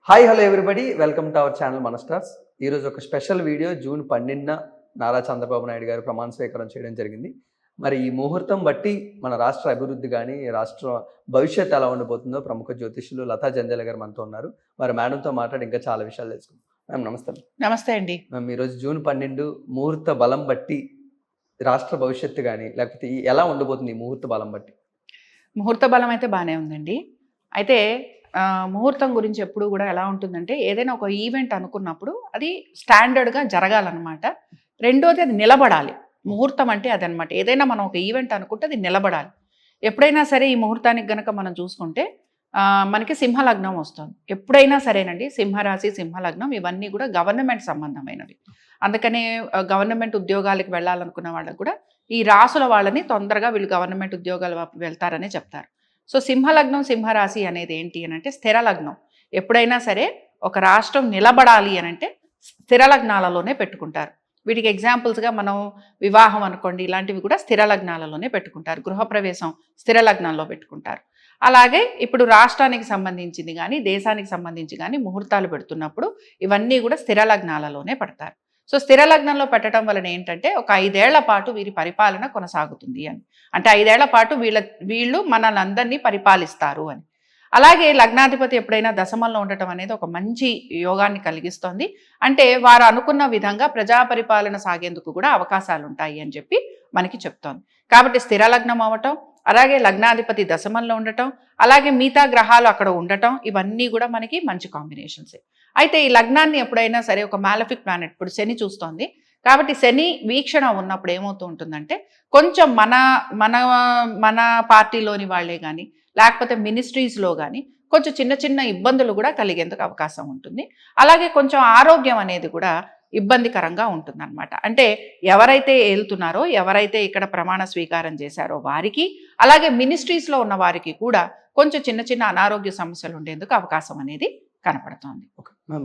Hi hello everybody, welcome to our channel మన stars. ఈరోజు ఒక స్పెషల్ వీడియో. జూన్ 12న నారా చంద్రబాబు నాయుడు గారు ప్రమాణ స్వీకారం చేయడం జరిగింది. మరి ఈ ముహూర్తం బట్టి మన రాష్ట్ర అభివృద్ధి కానీ రాష్ట్ర భవిష్యత్తు ఎలా ఉండబోతుందో ప్రముఖ జ్యోతిష్యులు లతా జంధ్యాల గారు మనతో ఉన్నారు. మరి మేడంతో మాట్లాడి ఇంకా చాలా విషయాలు తెలుసుకుందాం. మ్యామ్ నమస్తే. నమస్తే అండి. మ్యామ్, ఈరోజు జూన్ 12 ముహూర్త బలం బట్టి రాష్ట్ర భవిష్యత్తు కానీ లేకపోతే ఎలా ఉండబోతుంది ఈ ముహూర్త బలం బట్టి? ముహూర్త బలం అయితే బాగానే ఉందండి. అయితే ముహూర్తం గురించి ఎప్పుడు కూడా ఎలా ఉంటుందంటే, ఏదైనా ఒక ఈవెంట్ అనుకున్నప్పుడు అది స్టాండర్డ్గా జరగాలన్నమాట. రెండోది అది నిలబడాలి. ముహూర్తం అంటే అదనమాట. ఏదైనా మనం ఒక ఈవెంట్ అనుకుంటే అది నిలబడాలి. ఎప్పుడైనా సరే ఈ ముహూర్తానికి గనక మనం చూసుకుంటే మనకి సింహలగ్నం వస్తుంది. ఎప్పుడైనా సరేనండి, సింహరాశి సింహలగ్నం ఇవన్నీ కూడా గవర్నమెంట్ సంబంధమైనవి. అందుకనే గవర్నమెంట్ ఉద్యోగాలకు వెళ్ళాలనుకున్న వాళ్ళకు కూడా ఈ రాసుల వాళ్ళని తొందరగా వీళ్ళు గవర్నమెంట్ ఉద్యోగాలు వెళ్తారనే చెప్తారు. సో సింహలగ్నం సింహరాశి అనేది ఏంటి అని అంటే స్థిర లగ్నం. ఎప్పుడైనా సరే ఒక రాష్ట్రం నిలబడాలి అని అంటే స్థిర లగ్నాలలోనే పెట్టుకుంటారు. వీటికి ఎగ్జాంపుల్స్గా మనం వివాహం అనుకోండి, ఇలాంటివి కూడా స్థిర లగ్నాలలోనే పెట్టుకుంటారు. గృహప్రవేశం స్థిర లగ్నాల్లో పెట్టుకుంటారు. అలాగే ఇప్పుడు రాష్ట్రానికి సంబంధించింది కానీ దేశానికి సంబంధించి కానీ ముహూర్తాలు పెడుతున్నప్పుడు ఇవన్నీ కూడా స్థిర లగ్నాలలోనే పెడతారు. సో స్థిర లగ్నంలో పెట్టడం వలన ఏంటంటే ఒక 5 ఏళ్ల పాటు వీరి పరిపాలన కొనసాగుతుంది అని. అంటే 5 ఏళ్ల పాటు వీళ్ళు మనల్ని అందరినీ పరిపాలిస్తారు అని. అలాగే లగ్నాధిపతి ఎప్పుడైనా దశమంలో ఉండటం అనేది ఒక మంచి యోగాన్ని కలిగిస్తుంది. అంటే వారు అనుకున్న విధంగా ప్రజా పరిపాలన సాగేందుకు కూడా అవకాశాలు ఉంటాయి అని చెప్పి మనకి చెప్తోంది. కాబట్టి స్థిర లగ్నం అవ్వటం, అలాగే లగ్నాధిపతి దశమంలో ఉండటం, అలాగే మిగతా గ్రహాలు అక్కడ ఉండటం, ఇవన్నీ కూడా మనకి మంచి కాంబినేషన్సే. అయితే ఈ లగ్నాన్ని ఎప్పుడైనా సరే ఒక మాలఫిక్ ప్లానెట్, ఇప్పుడు శని చూస్తోంది కాబట్టి శని వీక్షణ ఉన్నప్పుడు ఏమవుతూ ఉంటుందంటే కొంచెం మన మన మన పార్టీలోని వాళ్ళే కానీ లేకపోతే మినిస్ట్రీస్లో కానీ కొంచెం చిన్న చిన్న ఇబ్బందులు కూడా కలిగేందుకు అవకాశం ఉంటుంది. అలాగే కొంచెం ఆరోగ్యం అనేది కూడా ఇబ్బందికరంగా ఉంటుందన్నమాట. అంటే ఎవరైతే ఏలుతున్నారో, ఎవరైతే ఇక్కడ ప్రమాణ స్వీకారం చేశారో వారికి, అలాగే మినిస్ట్రీస్లో ఉన్న వారికి కూడా కొంచెం చిన్న చిన్న అనారోగ్య సమస్యలు ఉండేందుకు అవకాశం అనేది కనపడుతోంది.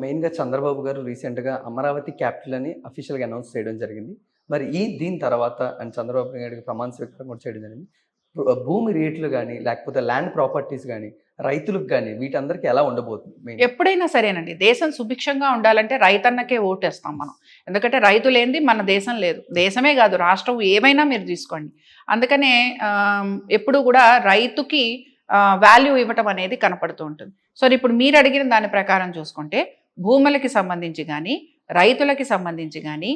మెయిన్గా చంద్రబాబు గారు రీసెంట్గా అమరావతి క్యాపిటల్ అని అఫీషియల్గా అనౌన్స్ చేయడం జరిగింది. మరి దీని తర్వాత అండ్ చంద్రబాబు నాయుడు ప్రమాణ స్వీకారం కూడా చేయడం జరిగింది. భూమి రేట్లు కానీ లేకపోతే ల్యాండ్ ప్రాపర్టీస్ కానీ రైతులకు కానీ వీటందరికీ ఎలా ఉండబోతుంది? ఎప్పుడైనా సరేనండి, దేశం సుభిక్షంగా ఉండాలంటే రైతన్నకే ఓటేస్తాం మనం. ఎందుకంటే రైతు లేనిది మన దేశం లేదు. దేశమే కాదు, రాష్ట్రం ఏమైనా మీరు తీసుకోండి. అందుకనే ఎప్పుడు కూడా రైతుకి వాల్యూ ఇవ్వటం అనేది కనపడుతూ ఉంటుంది. సో ఇప్పుడు మీరు అడిగిన దాని ప్రకారం చూసుకుంటే భూములకి సంబంధించి కానీ, రైతులకి సంబంధించి కానీ,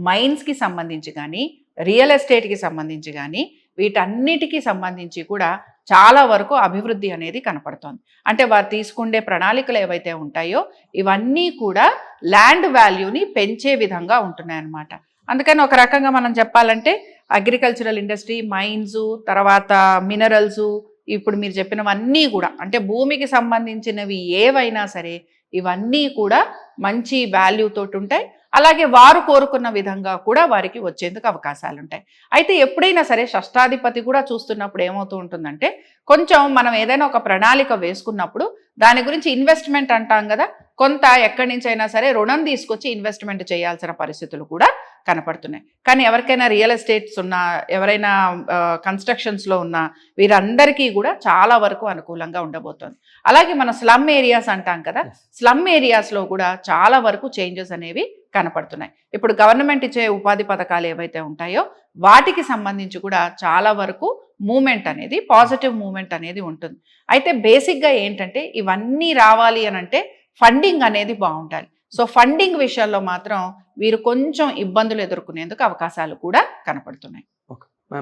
మైన్స్కి సంబంధించి కానీ, రియల్ ఎస్టేట్కి సంబంధించి కానీ, వీటన్నిటికీ సంబంధించి కూడా చాలా వరకు అభివృద్ధి అనేది కనపడుతోంది. అంటే వారు తీసుకుండే ప్రణాళికలు ఏవైతే ఉంటాయో ఇవన్నీ కూడా ల్యాండ్ వాల్యూని పెంచే విధంగా ఉంటున్నాయన్నమాట. అందుకని ఒక రకంగా మనం చెప్పాలంటే అగ్రికల్చరల్ ఇండస్ట్రీ, మైన్స్, తర్వాత మినరల్స్, ఇప్పుడు మీరు చెప్పినవన్నీ కూడా అంటే భూమికి సంబంధించినవి ఏవైనా సరే ఇవన్నీ కూడా మంచి వాల్యూతోటి ఉంటాయి. అలాగే వారు కోరుకున్న విధంగా కూడా వారికి వచ్చేందుకు అవకాశాలు ఉంటాయి. అయితే ఎప్పుడైనా సరే షష్టాధిపతి కూడా చూస్తున్నప్పుడు ఏమవుతూ ఉంటుందంటే కొంచెం మనం ఏదైనా ఒక ప్రణాళిక వేసుకున్నప్పుడు దాని గురించి ఇన్వెస్ట్మెంట్ అంటాం కదా, కొంత ఎక్కడి నుంచి అయినా సరే రుణం తీసుకొచ్చి ఇన్వెస్ట్మెంట్ చేయాల్సిన పరిస్థితులు కూడా కనపడుతున్నాయి. కానీ ఎవరికైనా రియల్ ఎస్టేట్స్ ఉన్నా, ఎవరైనా కన్స్ట్రక్షన్స్లో ఉన్న వీరందరికీ కూడా చాలా వరకు అనుకూలంగా ఉండబోతోంది. అలాగే మన స్లమ్ ఏరియాస్ అంటాం కదా, స్లమ్ ఏరియాస్లో కూడా చాలా వరకు చేంజెస్ అనేవి కనపడుతున్నాయి. ఇప్పుడు గవర్నమెంట్ ఇచ్చే ఉపాధి పథకాలు ఏవైతే ఉంటాయో వాటికి సంబంధించి కూడా చాలా వరకు మూమెంట్ అనేది, పాజిటివ్ మూమెంట్ అనేది ఉంటుంది. అయితే బేసిక్గా ఏంటంటే ఇవన్నీ రావాలి అని అంటే ఫండింగ్ అనేది బాగుండాలి. సో ఫండింగ్ విషయాల్లో మాత్రం వీరు కొంచెం ఇబ్బందులు ఎదుర్కొనేందుకు అవకాశాలు కూడా కనపడుతున్నాయి.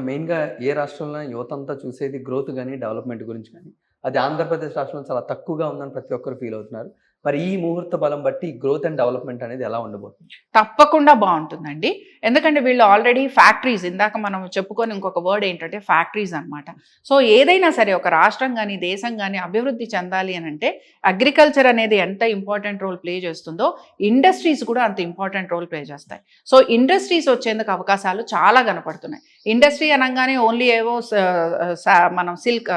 మెయిన్గా ఏ రాష్ట్రంలో యువత అంతా చూసేది గ్రోత్ కానీ డెవలప్మెంట్ గురించి కానీ, అది ఆంధ్రప్రదేశ్ రాష్ట్రంలో చాలా తక్కువగా ఉందని ప్రతి ఒక్కరు ఫీల్ అవుతున్నారు. మరి ఈ ముహూర్త బలం బట్టి గ్రోత్ అండ్ డెవలప్మెంట్ అనేది ఎలా ఉండబోతుంది? తప్పకుండా బాగుంటుందండి. ఎందుకంటే వీళ్ళు ఆల్రెడీ ఫ్యాక్టరీస్, ఇందాక మనం చెప్పుకొని ఇంకొక వర్డ్ ఏంటంటే ఫ్యాక్టరీస్ అనమాట. సో ఏదైనా సరే ఒక రాష్ట్రం కానీ దేశం కానీ అభివృద్ధి చెందాలి అని అంటే అగ్రికల్చర్ అనేది ఎంత ఇంపార్టెంట్ రోల్ ప్లే చేస్తుందో ఇండస్ట్రీస్ కూడా అంత ఇంపార్టెంట్ రోల్ ప్లే చేస్తాయి. సో ఇండస్ట్రీస్ వచ్చేందుకు అవకాశాలు చాలా కనపడుతున్నాయి. ఇండస్ట్రీ అనగానే ఓన్లీ ఏవో మనం సిల్క్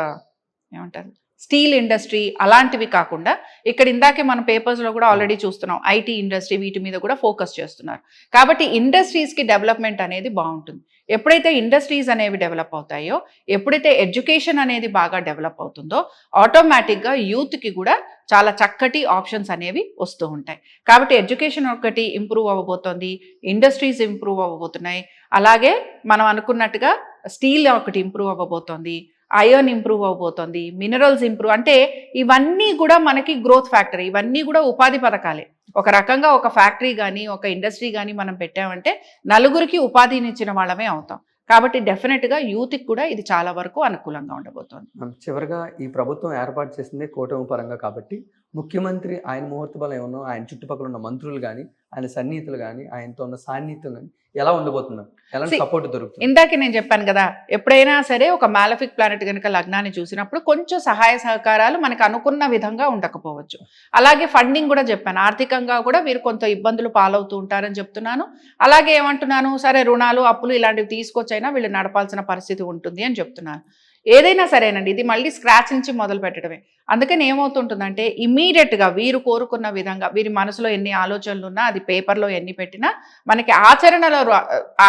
ఏమంటారు స్టీల్ ఇండస్ట్రీ అలాంటివి కాకుండా ఇక్కడ ఇందాకే మన పేపర్స్లో కూడా ఆల్రెడీ చూస్తున్నాం ఐటీ ఇండస్ట్రీ, వీటి మీద కూడా ఫోకస్ చేస్తున్నారు. కాబట్టి ఇండస్ట్రీస్కి డెవలప్మెంట్ అనేది బాగుంటుంది. ఎప్పుడైతే ఇండస్ట్రీస్ అనేవి డెవలప్ అవుతాయో, ఎప్పుడైతే ఎడ్యుకేషన్ అనేది బాగా డెవలప్ అవుతుందో ఆటోమేటిక్గా యూత్కి కూడా చాలా చక్కటి ఆప్షన్స్ అనేవి వస్తూ ఉంటాయి. కాబట్టి ఎడ్యుకేషన్ ఒకటి ఇంప్రూవ్ అవ్వబోతోంది, ఇండస్ట్రీస్ ఇంప్రూవ్ అవ్వబోతున్నాయి, అలాగే మనం అనుకున్నట్టుగా స్టీల్ ఒకటి ఇంప్రూవ్ అవ్వబోతోంది, ఐరన్ ఇంప్రూవ్ అవ్వబోతోంది, మినరల్స్ ఇంప్రూవ్, అంటే ఇవన్నీ కూడా మనకి గ్రోత్ ఫ్యాక్టర్, ఇవన్నీ కూడా ఉపాధి పథకాలే. ఒక రకంగా ఒక ఫ్యాక్టరీ కానీ ఒక ఇండస్ట్రీ కానీ మనం పెట్టామంటే నలుగురికి ఉపాధినిచ్చిన వాళ్ళమే అవుతాం. కాబట్టి డెఫినెట్గా యూత్కి కూడా ఇది చాలా వరకు అనుకూలంగా ఉండబోతోంది. చివరిగా ఈ ప్రభుత్వం ఏర్పాటు చేసిందే కూటమి పరంగా కాబట్టి ముఖ్యమంత్రి ఆయన ముహూర్త బలం ఏమన్నా ఆయన చుట్టుపక్కల ఉన్న మంత్రులు కానీ ఆయన సన్నిహితులు కానీ ఆయనతో ఉన్న సాన్నిహిత్యం కానీ ఎలా ఉండబోతున్నారు, ఎలాంటి సపోర్ట్ దొరుకుతుంది? ఇందాక నేను చెప్పాను కదా, ఎప్పుడైనా సరే ఒక మ్యాలఫిక్ ప్లానెట్ కనుక లగ్నాన్ని చూసినప్పుడు కొంచెం సహాయ సహకారాలు మనకు అనుకున్న విధంగా ఉండకపోవచ్చు. అలాగే ఫండింగ్ కూడా చెప్పాను, ఆర్థికంగా కూడా వీరు కొంత ఇబ్బందులు పాలవుతూ ఉంటారని చెప్తున్నాను. అలాగే ఏమంటున్నాను, సరే రుణాలు అప్పులు ఇలాంటివి తీసుకొచ్చైనా వీళ్ళు నడపాల్సిన పరిస్థితి ఉంటుంది అని చెప్తున్నాను. ఏదైనా సరేనండి, ఇది మళ్ళీ స్క్రాచ్ నుంచి మొదలు పెట్టడమే. అందుకని ఏమవుతుంటుందంటే ఇమీడియట్గా వీరు కోరుకున్న విధంగా వీరి మనసులో ఎన్ని ఆలోచనలు ఉన్నా అది పేపర్లో ఎన్ని పెట్టినా మనకి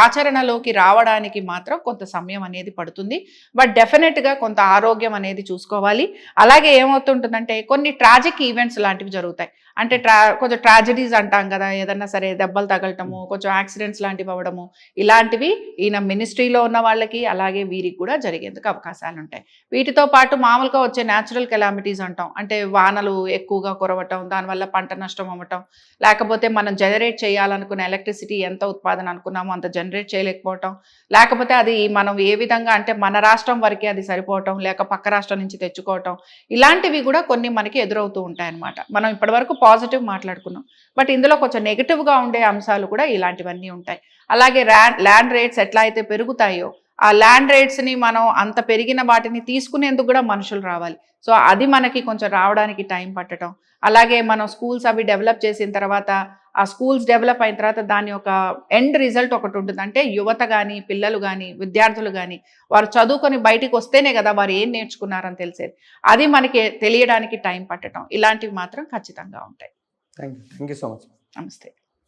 ఆచరణలోకి రావడానికి మాత్రం కొంత సమయం అనేది పడుతుంది. బట్ డెఫినెట్గా కొంత ఆరోగ్యం అనేది చూసుకోవాలి. అలాగే ఏమవుతుంటుందంటే కొన్ని ట్రాజిక్ ఈవెంట్స్ లాంటివి జరుగుతాయి. అంటే కొంచెం ట్రాజడీస్ అంటాం కదా, ఏదన్నా సరే దెబ్బలు తగలటము, కొంచెం యాక్సిడెంట్స్ లాంటివి అవ్వడము, ఇలాంటివి ఈయన మినిస్ట్రీలో ఉన్న వాళ్ళకి అలాగే వీరికి కూడా జరిగేందుకు అవకాశాలు ఉంటాయి. వీటితో పాటు మామూలుగా వచ్చే న్యాచురల్ కెలామిటీస్ అంటాం, అంటే వానలు ఎక్కువగా కురవటం, దానివల్ల పంట నష్టం అవ్వటం, లేకపోతే మనం జనరేట్ చేయాలనుకున్న ఎలక్ట్రిసిటీ ఎంత ఉత్పాదన అనుకున్నామో అంత జనరేట్ చేయలేకపోవటం, లేకపోతే అది మనం ఏ విధంగా అంటే మన రాష్ట్రం వరకే అది సరిపోవటం, లేక పక్క రాష్ట్రం నుంచి తెచ్చుకోవటం, ఇలాంటివి కూడా కొన్ని మనకి ఎదురవుతూ ఉంటాయి అన్నమాట. మనం ఇప్పటివరకు పాజిటివ్ మాట్లాడుకున్నాం, బట్ ఇందులో కొంచెం నెగిటివ్గా ఉండే అంశాలు కూడా ఇలాంటివన్నీ ఉంటాయి. అలాగే ల్యాండ్ రేట్స్ ఎట్లా అయితే పెరుగుతాయో ఆ ల్యాండ్ రేట్స్ని మనం అంత పెరిగిన వాటిని తీసుకునేందుకు కూడా మనుషులు రావాలి. సో అది మనకి కొంచెం రావడానికి టైం పట్టడం. అలాగే మనం స్కూల్స్ అవి డెవలప్ చేసిన తర్వాత ఆ స్కూల్స్ డెవలప్ అయిన తర్వాత దాని యొక్క ఎండ్ రిజల్ట్ ఒకటి ఉంటుంది. అంటే యువత కానీ పిల్లలు కానీ విద్యార్థులు కానీ వారు చదువుకొని బయటికి వస్తేనే కదా వారు ఏం నేర్చుకున్నారని తెలిసేది. అది మనకి తెలియడానికి టైం పట్టడం, ఇలాంటివి మాత్రం ఖచ్చితంగా ఉంటాయి. Thank you so much. నమస్తే.